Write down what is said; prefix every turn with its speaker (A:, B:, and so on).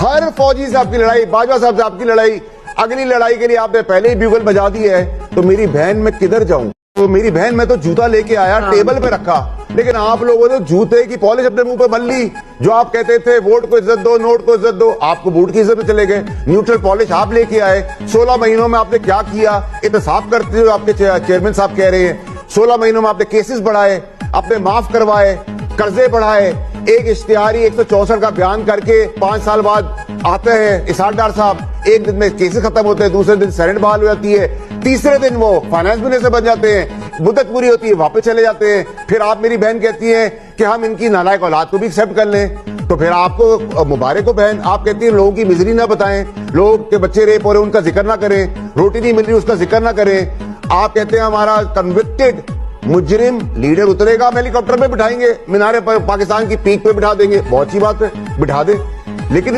A: ہر فوجی سے آپ کی لڑائی, باجوہ صاحب سے آپ کی لڑائی, اگلی لڑائی کے لیے آپ نے پہلے ہی بیوگل بجا دی ہے. تو میری بہن میں کدھر جاؤں؟ تو میری بہن میں تو جوتا لے کے آیا, ٹیبل پہ رکھا, لیکن آپ لوگوں نے جوتے کی پالش اپنے منہ پہ مل لی. جو آپ کہتے تھے ووٹ کو عزت دو, نوٹ کو عزت دو, آپ کو بوٹ کی عزت میں چلے گئے. نیوٹرل پالش آپ لے کے آئے. 16 مہینوں میں آپ نے کیا کیا؟ احتساب کرتے ہوئے آپ کے چیئرمین صاحب کہہ رہے ہیں 16 مہینوں میں آپ نے کیسز بڑھائے, آپ نے معاف کروائے, قرضے بڑھائے. ایک اشتہاری 164 کا بیان کر کے 5 سال بعد آتے ہیں اسحاق ڈار صاحب, ایک دن میں کیسز ختم ہوتے ہیں, دوسرے دن سرنٹ بحال ہو جاتی ہے, تیسرے دن وہ فائنانس منسٹر بن جاتے ہیں, مدت پوری ہوتی ہے واپس چلے جاتے ہیں. پھر آپ میری بہن کہتی ہیں کہ ہم ان کی نالائق اولاد کو بھی ایکسپٹ کر لیں. تو پھر آپ کو مبارک ہو بہن, آپ کہتی ہیں لوگوں کی مزری نہ بتائیں, لوگ کے بچے ریپ ہو رہے ہیں ان کا ذکر نہ کریں, روٹی نہیں مل رہی اس کا ذکر نہ کریں. آپ کہتے ہیں ہمارا کنوکٹڈ مجرم لیڈر اترے گا, ہم ہیلی کاپٹر میں بٹھائیں گے, مینار پاکستان کی پیک پہ بٹھا دیں گے. بہت اچھی بات ہے, بٹھا دیں, لیکن